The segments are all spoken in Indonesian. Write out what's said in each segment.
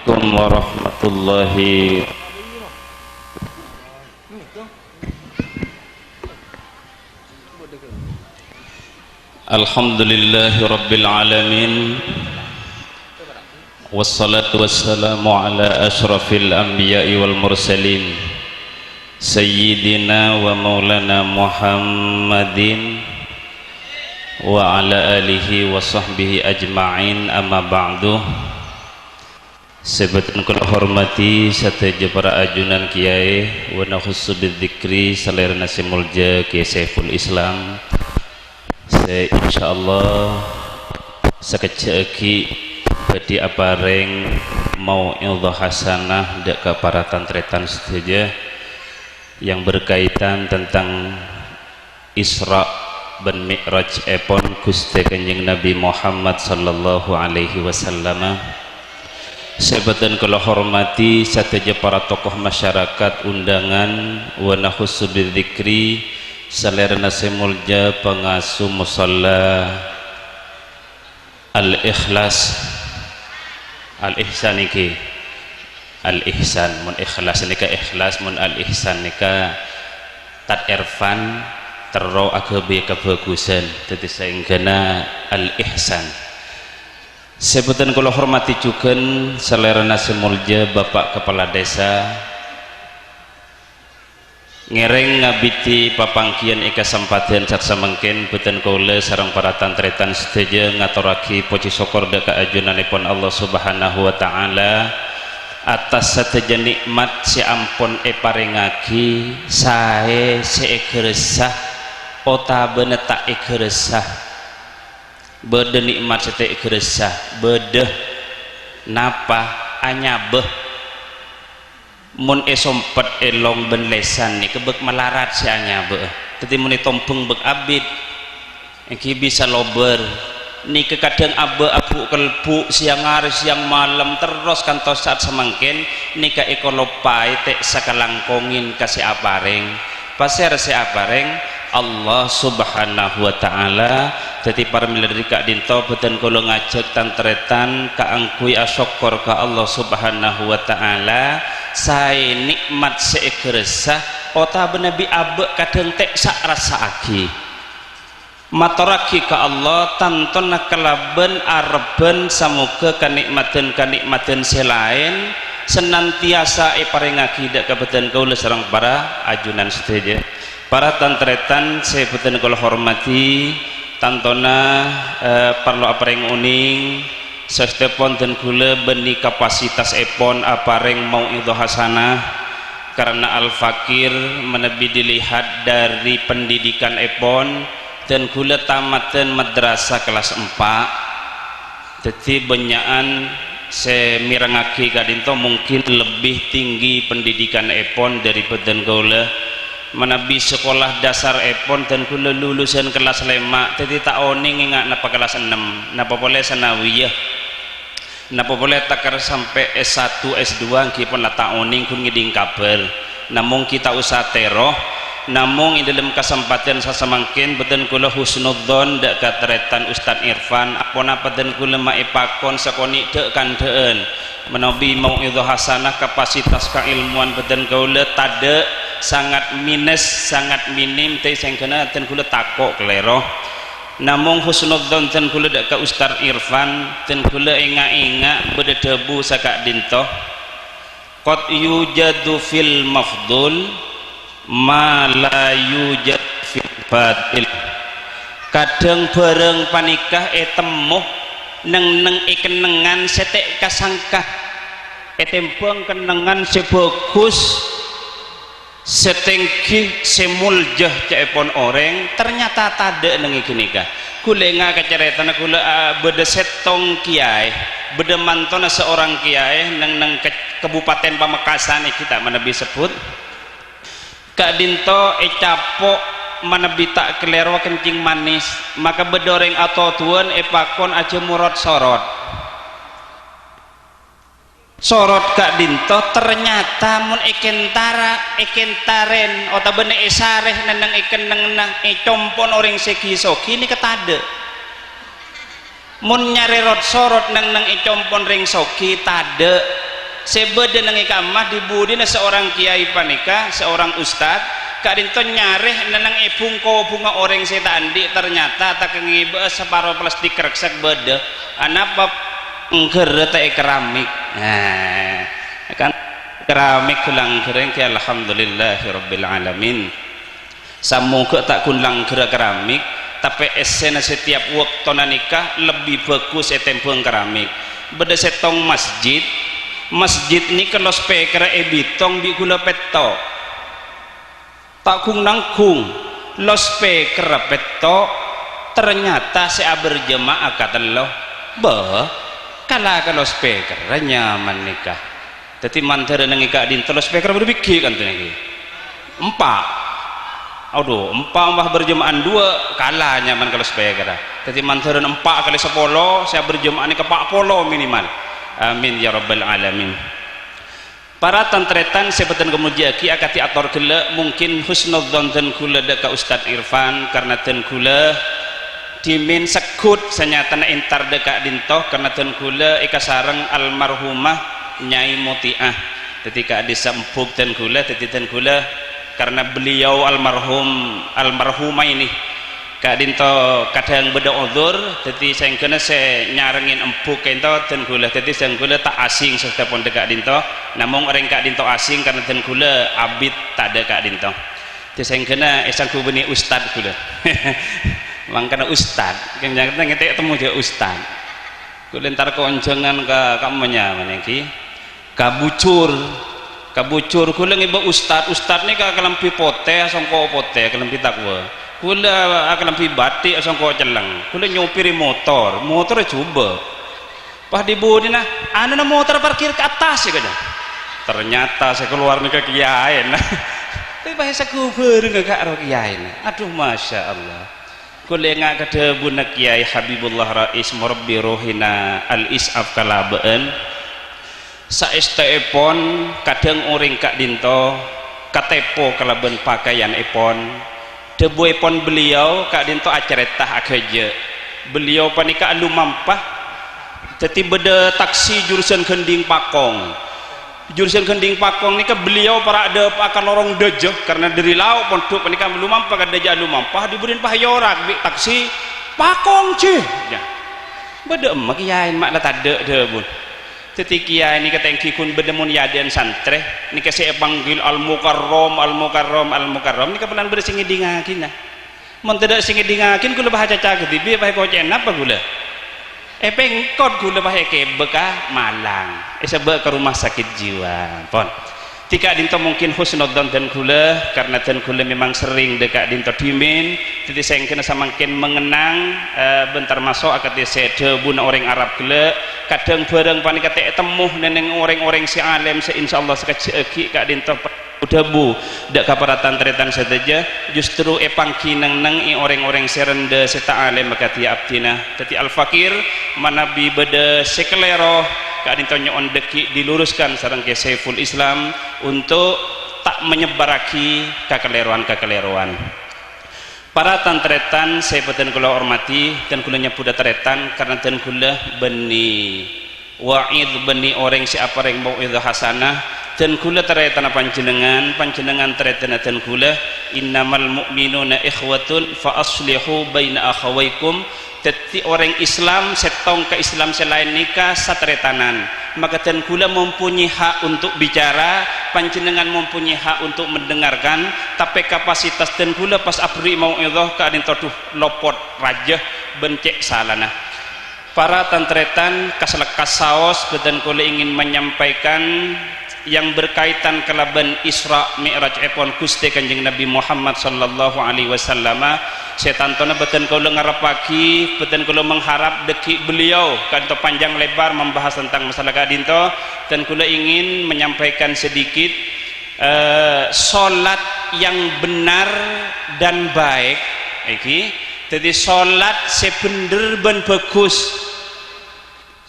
Assalamualaikum warahmatullahi. Alhamdulillahi rabbil alamin. Wassalatu wassalamu ala ashrafil anbiya'i wal mursalin Sayyidina wa maulana Muhammadin wa ala alihi wa sahbihi ajma'in, amma ba'du. Sebatun kula hormati sateja para ajunan kiai wa nakhussu bidzikri salerna simulja Kiai Saiful Islam. Insyaallah sakeceki badi apareng mau ilmu hasanah dak ka para tantretan saja yang berkaitan tentang Isra dan Mi'raj epon Gusti Kanjeng Nabi Muhammad sallallahu alaihi wasallam. Sebatan kula hormati sateja para tokoh masyarakat undangan wa nakhussu bidzikri salerna semulja pengasuh musalla Al-Ikhlas Al-Ihsan iki Al-Ihsan mun ikhlas nika ikhlas, mun Al-Ihsan nika tat irfan terro agabe kebagusan dadi saenggana Al-Ihsan. Sebutan kula hormati juga salerna semulja Bapak Kepala Desa ngereng ngabiti papangkian ika sampadan sak samengken beten kula sareng para tantretan sedaya ngaturake puji syukur deka ajunanipun Allah Subhanahu wa taala atas sateja nikmat si ampun paringagi sae seegresah otabene tak egresah bede nikmat sete egresah bede napa anyabeh mun esompet elong ben lesan nih kebek melarat si anyabe tadi mun tompeng bek abid iki bisa lober nih kadang abe abu kelbu siang hari siang malam terus kantos saat semangkin nih ka ekolopai tek sakalangkongin kasih apareng pasir si apareng Allah Subhanahu wa taala. Jadi para militer kak dinto beten kula ngajak tantretan kaangkui asyukur ka Allah Subhanahu wa taala sae nikmat seegresah ota nabi abe kadang tek sak rasaaki maturaki ka Allah tantona kelaben areben samuga kanikmatan selain senantiasa paringaki dak kabeten kaula sareng para ajunan sedaya. Para tantretan saya beten kula hormati tantona perlu apareng uning sestepon dan kula beni kapasitas epon apareng mau itu hasanah karena al-fakir menebi dilihat dari pendidikan epon dan kula tamaten madrasah kelas 4 jadi banyakan saya mirangaki kadinto mungkin lebih tinggi pendidikan epon dari beten kula menabi sekolah dasar epon dan kula lulusan kelas 5 jadi tak oning ingat napa kelas 6 napa boleh sanawiyah napa boleh takar sampai S1 S2 kipun lah tak oning kun ngiding kabar namun kita usah teroh namun di dalam kesempatan sasamangkin beten kula husnudzon dak katretan Ustaz Irfan apa beten kula maipakon sakoni dek kan deen menabi mau itu hasanah kapasitas keilmuan beten kula tade sangat minus sangat minim teh sangkana ten kula takok klero namung husnudzon ten kula dak ka Ustaz Irfan ten kula inga-inga beda debu sakak dinto qad yujadu fil mafdul ma la yujad fil batil kadang bareng panikah temuh neng kenengan setek kasangkah tembang kenengan sebagus setengki semuljah cepon orang ternyata tade neng iki nikah kula nga kaceretan kula beda setong kiai beda mantona seorang kiai neng Kabupaten Pamekasan kita menebi sebut Kak Dinto capok menebi tak kelero kencing manis maka bedoreng atau tuan pakon aja murad sorot Kak Dinto ternyata mun ekentaren otabene esareh neneng nang compon orang segi soki ini ketade mun nyari rot sorot nang compon ring soki tade sebeda nang ikamah dibudina seorang kiai panika seorang ustad kadinto nyareh nenang bunga orang setandi ternyata tak ngibe separuh plastik reksak beda anapa engger teh keramik nah kan keramik kulang gereng ke alhamdulillahirabbil alamin samoga tak kulang keramik tapi esena setiap waktu nikah lebih bagus etempeng keramik beda setong masjid ini kalau speaker bitong bi gula peto tak kung nangkung lo speaker peto ternyata saya berjemaah kata lo bah kalau speaker nyaman nikah jadi mantar nengika dinto lo speaker berbiki kan tuh nih empat aduh empat berjemaah dua kalah nyaman kalau speaker jadi mantar 4 kali 10 saya berjemaah nikah 40 minimal amin ya rabbal alamin. Para tantretan sebutan kemudian ki akati ator gela mungkin husnudzon dan kula deka Ustad Irfan karena ten kula dimin sekut senyatana intar deka dintoh karena ten kula ika sareng almarhumah Nyai Mutiah ketika disempuk ten kula karena beliau almarhumah ini Kak Dinto kadang beda udzur jadi saya kena saya nyarengin empuk ento dan gula jadi saya gula tak asing setepon Kak Dinto namun orang Kak Dinto asing karena dan gula abid tak ada Kak Dinto jadi saya kena esangku beni ustad gula makanya ustad yang jangan ngetek temu dia ustad gula ntar koncengan ke kamunya mana ki kabucur gula ngiba ustad nih kelampi pote songko pote kelampi takwa kula akan lampi batik asal kau celeng kula nyopiri motor coba pas dibudina anu motor parkir ke atas ya kan ternyata saya keluar nih ke kiai nah tapi bahasa kubur nggak karo kiai aduh masya Allah kula ngak kada buna kiai Habibullah Rais Murabbi Rohina al-Is'af kalabeen saestepon kadang orang Kak Dinto katepo kalaben pakaian epon debu epon beliau Kak Dinto aceretah akeja beliau panika alu mampah jadi beda taksi jurusan Gending Pakong nika beliau para ada akan lorong dejeh karena dari laut pondok panika alu mampah kada alu mampah diburin pahayorak bi taksi Pakong cih ya beda emak kiai mak dah tade debun jadi kiai ini ketengki kun bedemun yaden santre ini saya panggil al-mukarrom ini kebelan bersingi dingakin nah mun tidak singi dingakin gula bahaca caget dibi bae kocen apa gula pengkot gula bae ke bekah Malang sebab ke rumah sakit jiwa pon tika dinto mungkin husnudzon dan gula karena dan gula memang sering dekat dinto dimin jadi saya kena samangkin mengenang bentar masuk akati sede buna orang Arab gula kadang bareng panika teh temuh neneng orang-orang si alim se insyaallah sekecil Kak Dinto udah bu dak kaparatan tretan saja justru pangki nang orang-orang serende seta alim makati abdina dadi al fakir manabi beda sekelero Kak Dinto nyon deki diluruskan sareng ke Saiful Islam untuk tak menyebaraki kekeliruan para tantretan saya beten kula hormati dan kula nyapuda tretan karena dan kula beni wa'id beni orang siapa yang mau itu hasanah dan kula tretan panjenengan tretan dan kula innamal mu'minuna ikhwatun fa aslihu baina akhawaikum jadi orang Islam setong ke Islam selain nikah satretanan maka dan kula mempunyai hak untuk bicara panjenengan mempunyai hak untuk mendengarkan tapi kapasitas dan kula pas abri mau idhah keadaan toduh lopot raja bencek salana para tantretan kaslekas saos dan kula ingin menyampaikan yang berkaitan kelaban Isra Mi'raj epon Gusti Kanjeng Nabi Muhammad sallallahu alaihi wasallam setan tona beten kula ngarepaki beten kula mengharap deki beliau kanto panjang lebar membahas tentang masalah Kak Dinto dan kula ingin menyampaikan sedikit salat yang benar dan baik iki jadi salat sebener ben bagus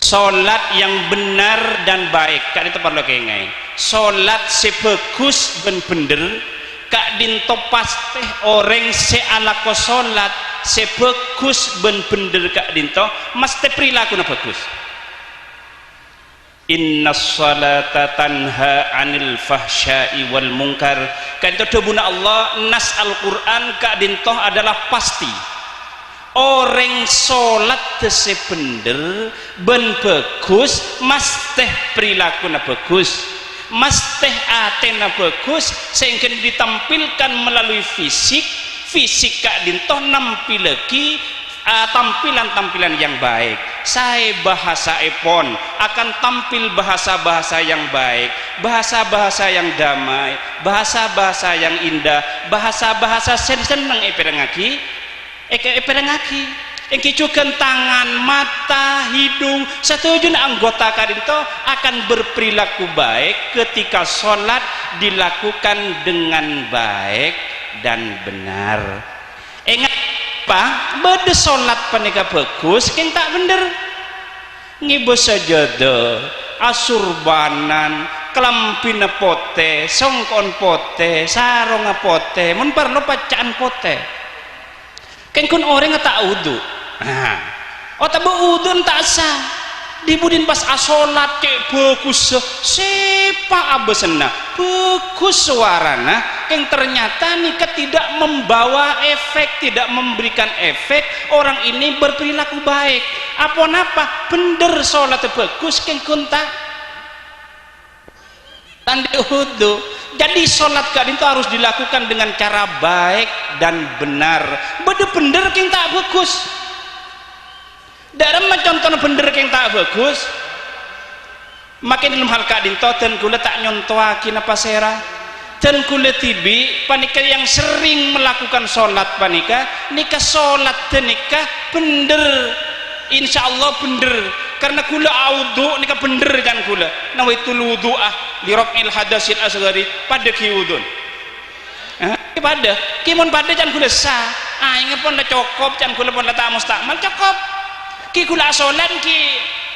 salat yang benar dan baik Kak Dinto perlu kengai salat sebagus ben bener Kak Dinto pasti orang sealako salat sebagus ben bener Kak Dinto mesti perilaku na bagus innas salata tanha anil fahsya'i wal munkar. Kan itu debuna Allah nas Al-Qur'an kak dintoh adalah pasti orang sholat tese bener ben bagus mas teh perilakunya bagus, mas teh atena bagus, sehingga ditampilkan melalui fisik kak dintoh nampil lagi tampilan-tampilan yang baik. Saya bahasa epon akan tampil bahasa-bahasa yang baik, bahasa-bahasa yang damai, bahasa-bahasa yang indah, bahasa-bahasa seneng eperengaki engki juga tangan, mata, hidung, setuju anggota kadinto akan berperilaku baik ketika sholat dilakukan dengan baik dan benar. Ingat apa? Bade sholat panika bagus, keng tak bener. Ngibo sajadah, asurbanan, kelampina pote, songkon pote, sarong pote, mun perlu bacaan pote. Keng kun orang tak wudu. Nah, tak wudu tak sah. Dibudin pas asolat cek bagus sepa abesena bagus suarana yang ternyata nikah tidak membawa efek, tidak memberikan efek orang ini berperilaku baik. Apa bener sholat bagus keng kunta tanda wudu. Jadi sholat kak itu harus dilakukan dengan cara baik dan benar. Bener keng tak bagus. Dalam contohnya bener yang tak bagus, makin dalam hal kak dinto dan kula tak nyontoakin apa serah dan kula tibi panika yang sering melakukan sholat panika nikah sholat dan nikah bener, insya Allah bener karena kula audu nikah bener kan kula nawaitul wudu'ah lirok'il hadasil asgari pada kiwudun pada kimon pada can kula sah ingat pun dah cokop can kula pun dah tak mustakmal cokop ki kula sholat ki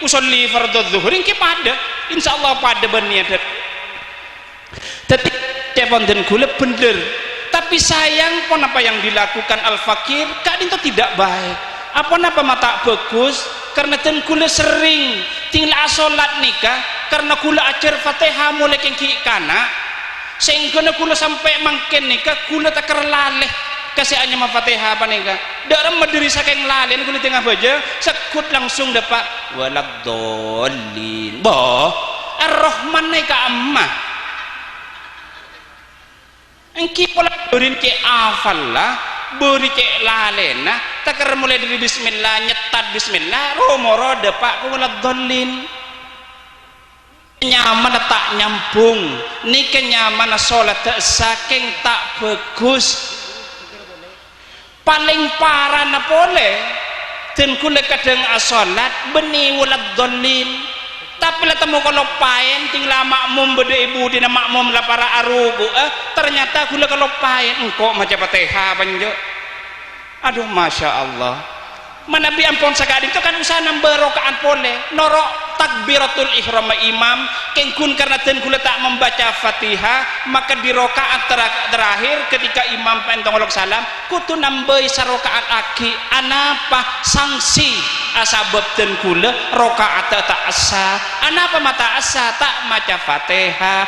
usolli fardhu zuhur ki pada insyaallah pada berniat tapi cepon den kula bener tapi sayang pun apa yang dilakukan al fakir kak itu tidak baik apa mata bagus karena den kula sering tinggal sholat nikah karena kula ajar Fatihah mulai ki kana sehingga kula sampai mangken nikah kula tak kerlaleh kasih hanya Fatihah apa nih kak dalam mederi saking lalin kulit tengah baja sekut langsung dapat waladhdallin boh ar-Rahman nih kak ammah engki pola berin ke afal lah beri ke lalena takar mulai dari bismillah nyetat bismillah romoro dapat waladhdallin nyaman tak nyambung nih kenyaman sholat tak saking tak bagus paling parah na boleh dan kula kadang asolat beni waladhdallin tapi lah temu kalau payen tinggal makmum beda ibu dina makmum lah para arubu ternyata kula kalau payen engkau macam Fatihah panjo aduh masya Allah mana bi ampun sakadi itu kan usaha nambah rokaan boleh norok takbiratul ihram imam kengkun karena ten kula tak membaca Fatihah maka di rokaat terakhir ketika imam pentong salam kutu nambah sarokaat aki anapa sanksi asabab ten kula rokaat tak asa anapa mata asa tak maca Fatihah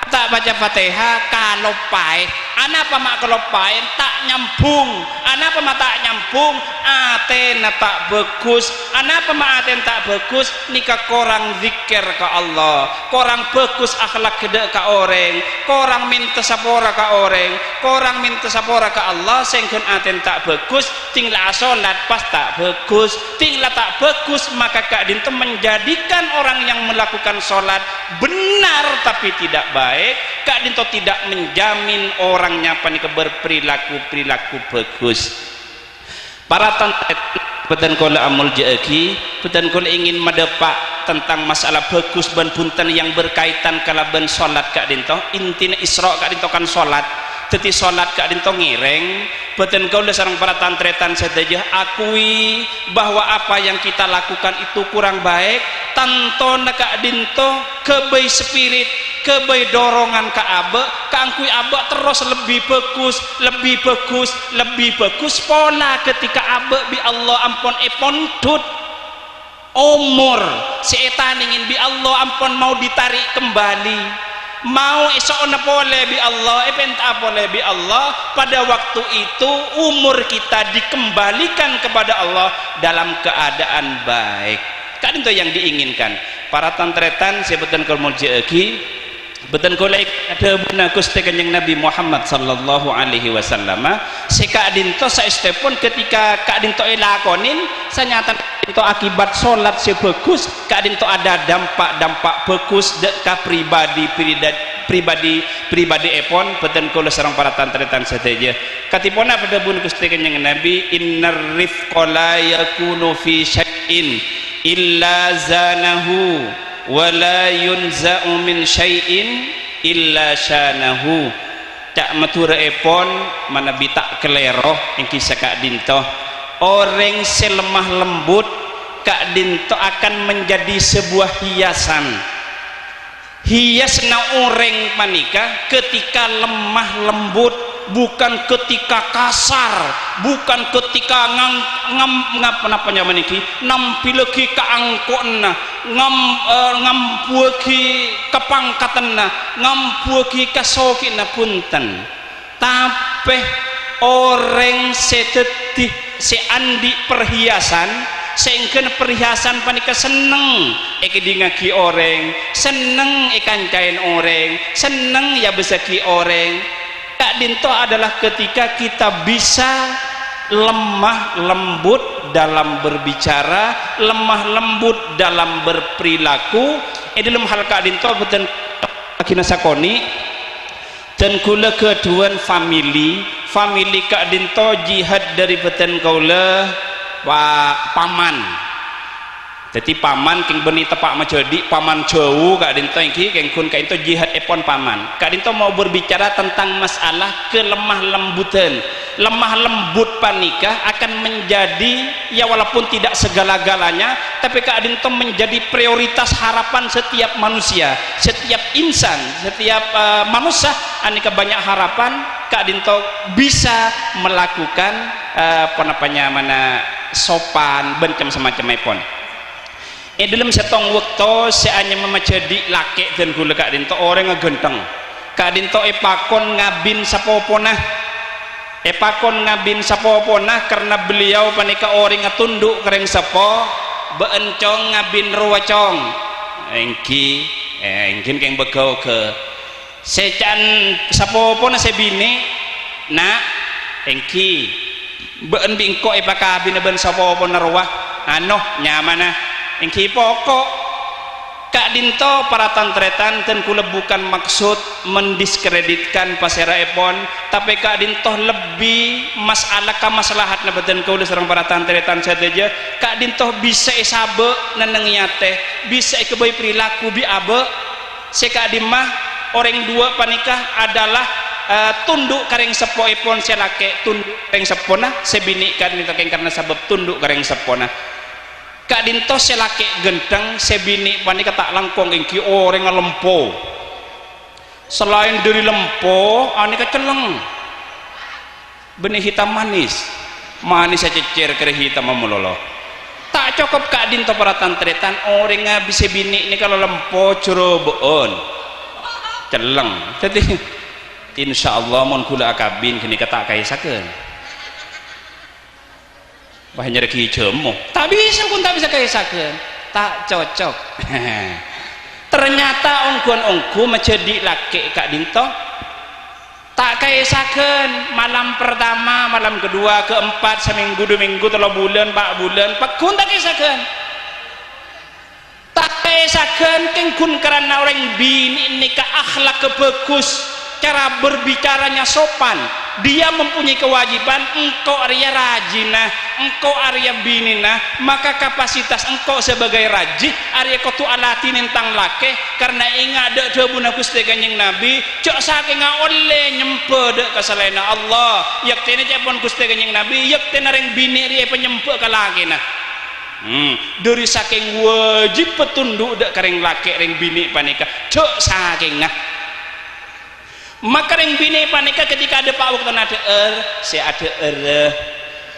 tak baca Fatihah kalau pahit anapa mak kalau pahit tak nyambung anapa mak tak nyambung atena tak bagus anapa mak aten tak bagus nikah korang zikir ke Allah korang bagus akhlak gede ke orang korang minta sapora ke orang korang minta sapora ke Allah sehingga aten tak bagus tinggal sholat pas tak bagus tinggal tak bagus maka kak dintu menjadikan orang yang melakukan sholat benar tapi tidak baik kak dinto tidak menjamin orangnya panika berperilaku bagus. Para tante pedan kola amul jaaki pedan kola ingin medepak tentang masalah bagus ban punten yang berkaitan kalaban sholat kak dinto intina isra kak dinto kan sholat teti sholat kak dinto ngireng pedan kola sarang para tantretan sedaya akui bahwa apa yang kita lakukan itu kurang baik tanto kak dinto kebai spirit kebai dorongan ke abe keangkui abe terus lebih bagus pola ketika abe bi Allah ampun epon tut umur setan ingin bi Allah ampun mau ditarik kembali, mau esok boleh bi Allah tak boleh bi Allah, pada waktu itu umur kita dikembalikan kepada Allah dalam keadaan baik. Kan itu yang diinginkan para tantretan sebutan kalau muljiaki betul kolek ada benar Gusti Kanjeng Nabi Muhammad sallallahu alaihi wasallam seka dinto saestepun ketika kak dinto lakonin sanyatan itu akibat solat sebagus kak dinto ada dampak bagus deka pribadi epon betul kula sareng para tantretan sateja katipona pada bun Gusti Kanjeng Nabi innar rifqa la yakunu fi syai'in illa zanahu wala yunza'u min syai'in illa syanahu. Tak matura epon mana bitak kelero yang kisah kak dinto orang selemah lembut kak dinto akan menjadi sebuah hiasan. Hias na orang panika ketika lemah lembut, bukan ketika kasar, bukan ketika nampileki kaangkonna ngampueki kepangkatanna ngampueki kasokina punten, tapi orang setetih seandi perhiasan sehingga perhiasan panika seneng dingaki orang, seneng kancain orang, seneng ya besaki orang. Kak dinto adalah ketika kita bisa lemah lembut dalam berbicara, lemah lembut dalam berperilaku. Dalam hal kak dinto betul akina sakoni dan kula keduan family kak dinto jihad dari beten kaula paman. Jadi paman king beni tepak majadi paman jauh kak dinto iki keng kun kak dinto jihad epon paman. Kak dinto mau berbicara tentang masalah kelemah lembutan. Lemah lembut panika akan menjadi ya walaupun tidak segala-galanya, tapi kak dinto menjadi prioritas harapan setiap manusia, setiap insan, setiap manusia. Anika banyak harapan kak dinto bisa melakukan mana sopan bencam semacam epon. Dalam setong waktu seanya memacadi laki dan gula kak dinto orang ngegenteng kak dinto epakon ngabin sapopona karena beliau panika orang ngatunduk kereng sapo beencong ngabin ruwacong engki keng begau ke secan sapopona sebini nak engki been bingko epakabin ben sapopona ruwah anoh nyamana engki pokok kak dinto para tantretan dan kula bukan maksud mendiskreditkan pasera epon, tapi kak dinto lebih masalah kamaslahat na badan kula sareng para tantretan saja kak dinto bisa isabe nenengiate bisa ikebay perilaku bi abe seka dimah orang dua panikah adalah tunduk kareng sepo epon selake tunduk kareng sepona sebini kan dinto karena sebab tunduk kareng sepona kak dinto selake genteng sebini panika tak langkong engki orang lempo selain dari lempo anika celeng benih hitam manis saja cecer kere hitam memulolo tak cukup kak dinto para tantretan orang ngabis sebini ini kalau lempo ceroboon celeng jadi insyaallah mun kula akabin kini kata kaisakeun banyak reki jemo tak bisa pun tak bisa kaisakeun tak cocok ternyata ongkon-ongku menjadi laki kak dinto tak kaisakeun malam pertama malam kedua keempat seminggu 2 minggu 3 bulan 4 bulan pakun tak kaisakeun kengkun karena orang bini nikah akhlak kebagus cara berbicaranya sopan, dia mempunyai kewajiban engkau Arya rajinah, engkau Arya binina, maka kapasitas engkau sebagai raji Arya kotu alati nentang lake karena ingat dek debuna Gusti Kanjeng Nabi cok saking oleh nyempe dek kesalahan Allah yak tene japon Gusti Kanjeng Nabi yak tene reng bini Arya penyempe ka laki nah dari saking wajib petunduk dek kareng laki reng bini panika cok saking nah maka yang bini panika ketika ada pak waktu ada si ada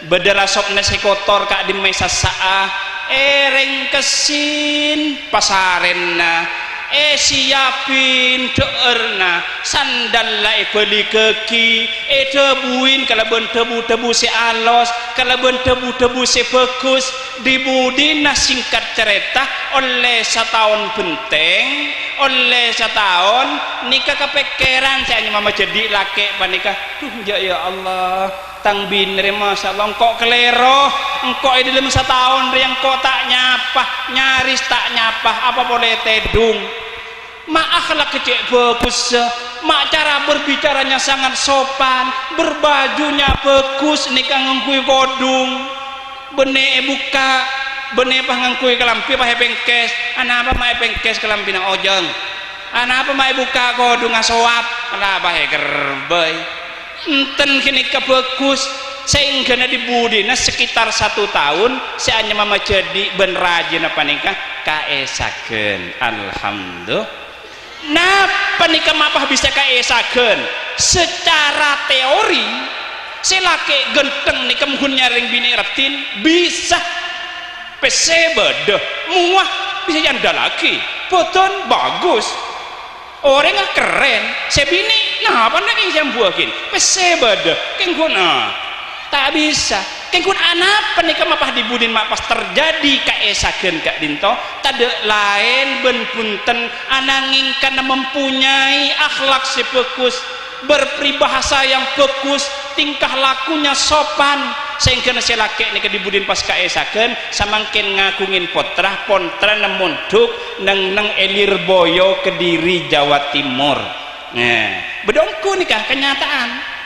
bedera sopna si kotor kak di mesa saah ereng kesin pasarenna siapin deerna sandal la beli keki debuin kalaban debu-debu si alos kalaban debu-debu si bagus dibudina singkat cerita oleh setahun benteng oleh setahun nikah kepikiran saya mama jadi laki panikah ya Allah tang binre masyaallah engkau kelero engkau dalam setahun yang kau tak nyapa nyaris tak nyapa apa boleh tedung mak akhlak kecil bagus mak cara berbicaranya sangat sopan berbajunya bagus nikah ngengkui kodung bene buka bene pah ngengkui kelampi pah pengkes anak apa mai pengkes kelampi na ojeng anak apa mai buka kodung ngasoap anak apa gerbay enten kini kebagus sehingga dibudi sekitar 1 tahun saya hanya mama jadi ben rajin apa nikah kaesakeun alhamdulillah napa nikah mapah bisa kaesakeun secara teori selake genteng nikah muhun nyaring bini retin bisa pesebede muah bisa janda lagi boton bagus orang keren sebini nah apa nak yang buakin pesebede kengkuna tak bisa kengkun anak penikah mapah dibudin mapas terjadi kaesakeun kak dinto tade lain ben punten ananging karena mempunyai akhlak sepekus berperibahasa yang bagus tingkah lakunya sopan sehingga nasi laki ini dibudin pas kaesakeun samangkin ngagungin potrah pontra nemunduk neng elir boyo Kediri Jawa Timur nah bedongku nikah kenyataan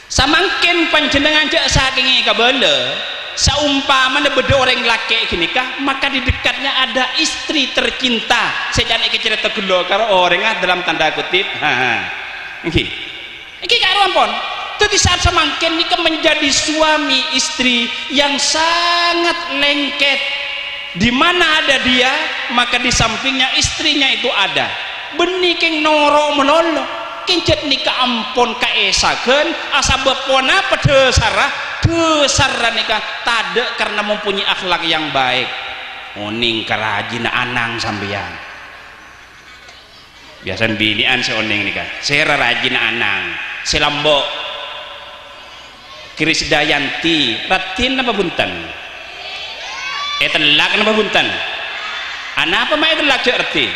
samangkin panjenengan jak saking kabele saumpama beda orang laki gini kah maka di dekatnya ada istri tercinta saya jangan cerita gelo karo orang dalam tanda kutip iki karo ampun itu di saat semangkin nikah menjadi suami istri yang sangat lengket di mana ada dia maka di sampingnya istrinya itu ada beniking noro melolo kincet nikah ampun kaesakeun asa bepona pedesarah besar nikah tade karena mempunyai akhlak yang baik oning kerajin anang sampeyan biasan binian seoning nikah saya rajin anang selambok Kris Dayanti ratin apa buntan telak apa buntan anak apa mai telak certi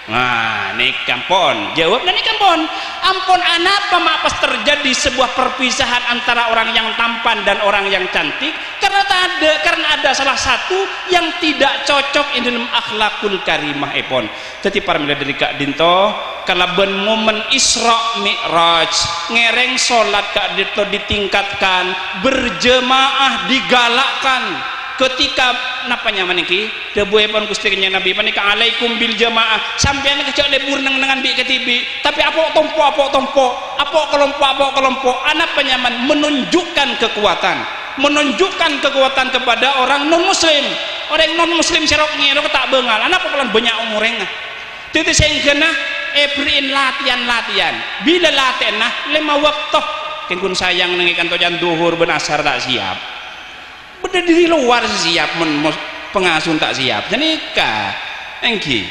nah nih kampon jawab nih kampon ampun anak apa pas terjadi sebuah perpisahan antara orang yang tampan dan orang yang cantik karena ada salah satu yang tidak cocok dalam akhlakul karimah epon jadi para milih dari Kak Dinto kalau ben momen Isra Mi'raj ngereng sholat Kak Dinto ditingkatkan berjemaah digalakkan ketika napanya maniki debuhe pon Gusti Nabi panika alaikum bil jamaah sampeyan kecok lebur dengan bi ketibi tapi apa kelompok anak penyaman menunjukkan kekuatan kepada orang non muslim serok ngero tak bengal anak pelan banyak umurnya itu sehingga beriin latihan bila latihan lima waktu kengkun sayang nengikan tojan duhur benasar tak siap beda di luar siap pengasun tak siap jadi kah engki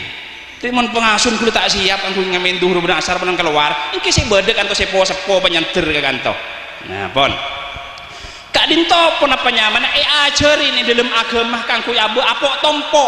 timun pengasun kudu tak siap aku ngamen duhur benasar penang keluar engki saya bedek kanto sepo penyantir ke kanto nah pon Kak Dinto pun apa nyaman ajari ini dalam agama kangku abu apok tompo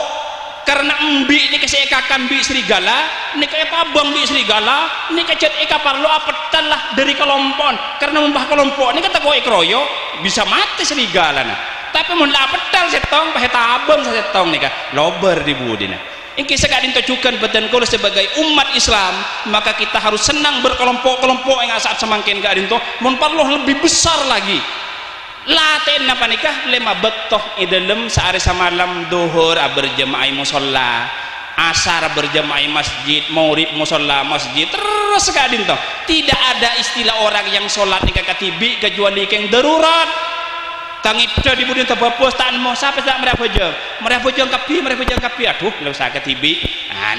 karena embi ini kasih ekakan bi serigala ini kayak pabang bi serigala ini kayak eka parlo apetan lah dari kelompok karena membah kelompok ini kata kau ikroyo bisa mati serigala nah tapi mun apetal setong pahe tabang setong nih kah lober di budina ini Kak Dinto cukan beten kalau sebagai umat Islam maka kita harus senang berkelompok-kelompok yang saat semangkin Kak Dinto mun parlo lebih besar lagi laten apa nikah lema betoh idalem sehari semalam duhur berjemaah musola asar berjemaah masjid maurib musola masjid terus Kak Dinto tidak ada istilah orang yang sholat nikah katibi kecuali yang darurat tangida di budin tabapos tak mau sampai tak merah bojong kapi aduh lu usah ketibi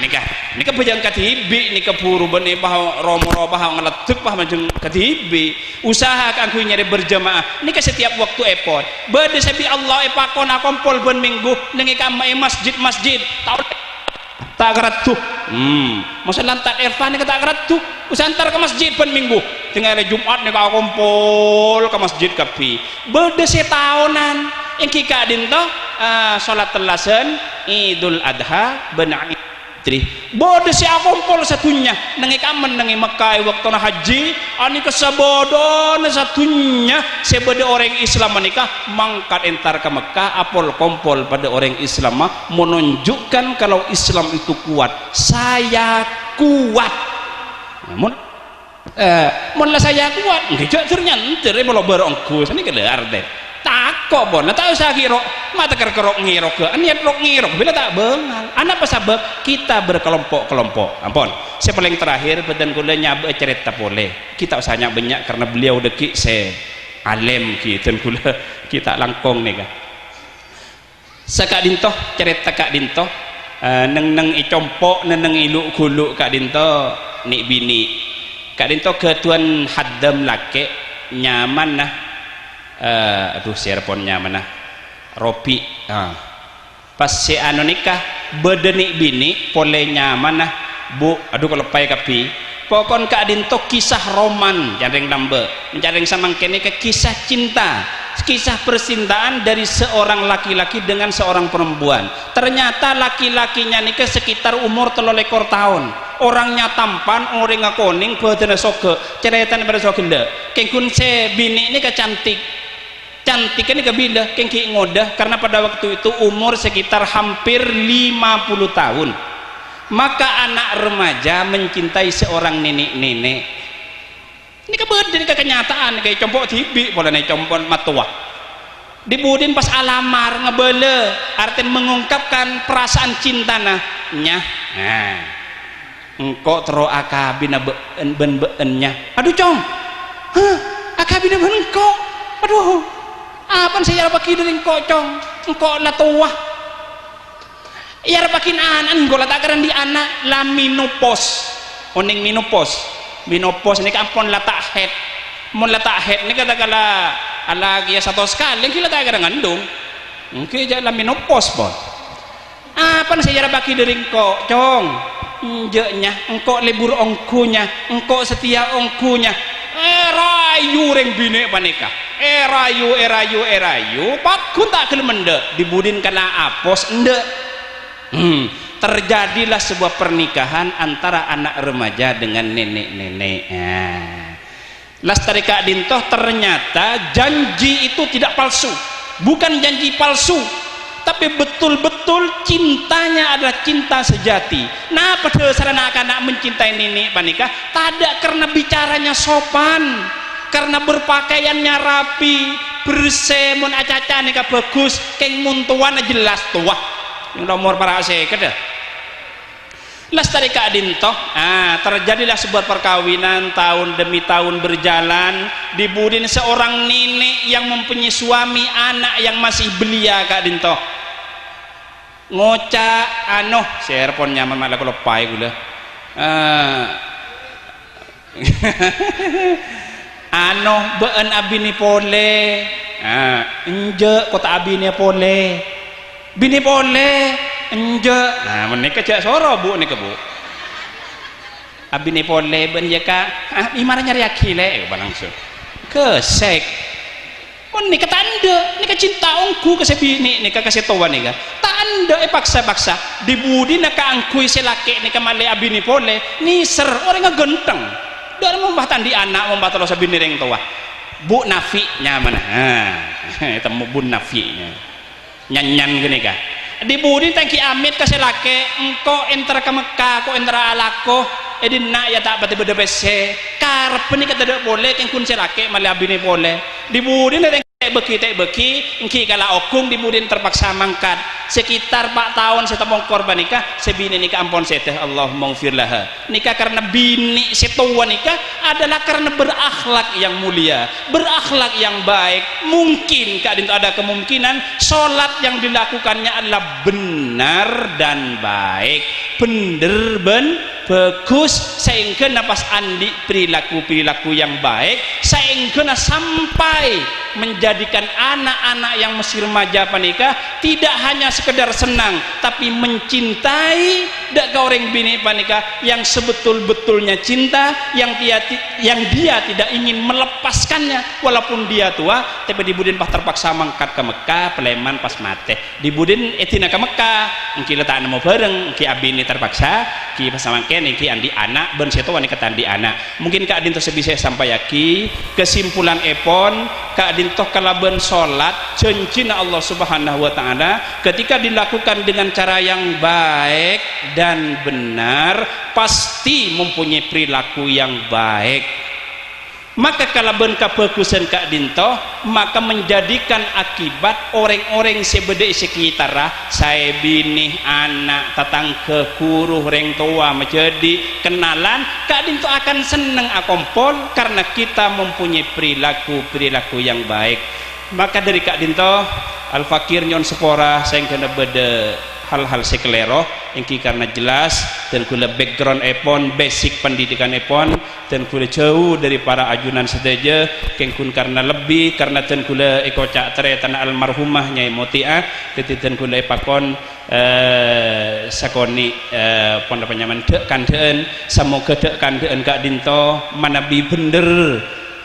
nikah bojong ketibi nikah buru bani bah romo bah ngeledek bah macam ketibi usaha aku nyari berjamaah nikah setiap waktu epot bade sabi Allah epakon akompol ben minggu nengi kamai masjid tahu tak kerat tuh masa lantat Irfan ni tak kerat tuh usah antar ke masjid pen minggu tinggal hari Jumat ni kau kumpul ke masjid kapi berde setahunan yang kika dinto solat telasan Idul Adha benar tri berde si kumpul satunya nengi kamen nengi Mekah waktu na haji ani kesabodon satunya sebede orang Islam menikah mangkat entar ke Mekah apol kumpul pada orang Islam menunjukkan kalau Islam itu kuat saya kuat namun lah saya kuat ngejak ternyata malah barongku ini kelar deh takok bon tak usah kira mata kerok ngirok ke niat rok ngirok bila tak bengal anak apa sebab kita berkelompok-kelompok ampun saya paling terakhir badan kula nyabe cerita boleh kita usahanya banyak karena beliau deki saya alim kita kula kita langkong nih kah sakak dintoh cerita kak dintoh neng icompok neng iluk guluk kak dintoh nik bini kak dintoh ketuan haddam lake nyaman nah aduh serponnya mana Robi pas si anu nikah bedenik bini polenya mana bu aduh kalau pai kapi pokon kak dinto kisah roman jareng nambe jareng samangkene ke kisah cinta kisah percintaan dari seorang laki-laki dengan seorang perempuan ternyata laki-lakinya nikah sekitar umur 3 tahun orangnya tampan orang ngakoning badannya soge ceretan pada soge kengkun se bini ini kecantik cantiknya kebila kengki ngodah karena pada waktu itu umur sekitar hampir 50 tahun maka anak remaja mencintai seorang nenek-nenek ini kebetulan ini kenyataan kayak compok tibi boleh nih compok matua dibudin pas alamar ngebele artinya mengungkapkan perasaan cinta nah engkau tero akabina ben-bennya aduh cong akabina ben engkau aduh apa saya pakai dari engkau lah tua ya pakin anan engkau lah tak keren di anak la minopos oning minopos ini kampon lah tak head mon lah tak head ini kata-kala ala kia satu sekali kita tak keren ngandung mungkin jangan la minopos pun apa saya pakai dari engkau cong njeknya engkau lebur ongkunya engkau setia ongkunya rayu reng bine panika rayu pakun tak kelem ndek dibudin kena apos ndek terjadilah sebuah pernikahan antara anak remaja dengan nenek-nenek lastari kak dintoh ternyata janji itu tidak palsu bukan janji palsu tapi betul-betul cintanya adalah cinta sejati nah pada sarana anak mencintai nenek panika tidak karena bicaranya sopan karena berpakaiannya rapi bersih mun acaca nikah bagus keng muntuan jelas tua yang nomor para seket lastari kak dintoh terjadilah sebuah perkawinan tahun demi tahun berjalan dibudin seorang nenek yang mempunyai suami anak yang masih belia kak dintoh ngoca serpon nyaman malah kalau pai gula been abini pole enje kota abini pole bini pole enje menikah cak soro bu nikah bu abini pole ben jaka imara nyari akile langsung kesek pun nikah tanda nikah cinta ongku ke sebini nikah kasih tawa nikah tanda paksa-paksa dibudi nak angkui selake nikah male abini pole niser orang ngegenteng dari membahtan di anak membahtan lo sabini reng tua bu nafinya mana itu bu nafinya nyanyan gini kah dibudi tangki amit kasih lake engkau enter ke Mekah kau enter alako nak ya tak bati beda bese karep ni kata tidak boleh yang kun selake malah abini boleh dibudi tangki beki engki kala okung dimudin terpaksa mangkat sekitar 4 tahun setepong korban nikah sebini nikah ampun seteh Allah maghfirlah nikah karena bini setua nikah adalah karena berakhlak yang mulia, berakhlak yang baik. Mungkin ada kemungkinan sholat yang dilakukannya adalah benar dan baik, bener bagus, sehingga napas andi perilaku yang baik, sehingga sampai menjadikan anak-anak yang masih remaja panikah tidak hanya sekedar senang tapi mencintai dak orang bini panikah yang sebetul-betulnya cinta, yang dia tidak ingin melepaskannya walaupun dia tua. Tapi dibudin pas terpaksa mangkat ke Mekah peleman pas mate dibudin etina ke Mekah engki letak nemu bareng engki abini terpaksa ki pas mangken engki andi anak ben seto wanita andi anak. Mungkin Kak Adin tuh bisa sampai yaki kesimpulan epon Kak Adin toh kalaban sholat janjina Allah subhanahu wa ta'ala ketika dilakukan dengan cara yang baik dan benar pasti mempunyai perilaku yang baik. Maka kalaban kebagusan Kak Dinto maka menjadikan akibat orang-orang sebeda sekitar saya bini anak tatangga guru orang tua menjadi kenalan Kak Dinto akan senang akompol karena kita mempunyai perilaku yang baik. Maka dari Kak Dinto Al-Fakir nyon sepora saya kena beda hal-hal sekelero ingki karena jelas dan gula background epon basic pendidikan epon dan gula jauh dari para ajunan sedaja kengkun karena lebih karena dan gula ekocak teretan almarhumah Nyai Motiah dan gula epakon sakoni pondok penyaman dek kandeen semoga dek kandeen Kak Dinto manabi bener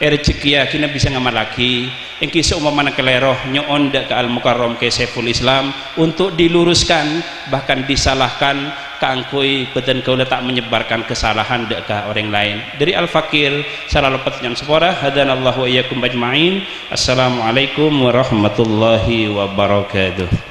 rezeki ya kina bisa ngamal lagi engki seumpama keleroh nyoon dak ke Al-Mukarram ke Saiful Islam untuk diluruskan bahkan disalahkan kaangkui beten kau letak menyebarkan kesalahan dak ke orang lain. Dari Al-Fakir salah lepat yang sepora hadanallahu wa iyyakum ajmain. Assalamualaikum warahmatullahi wabarakatuh.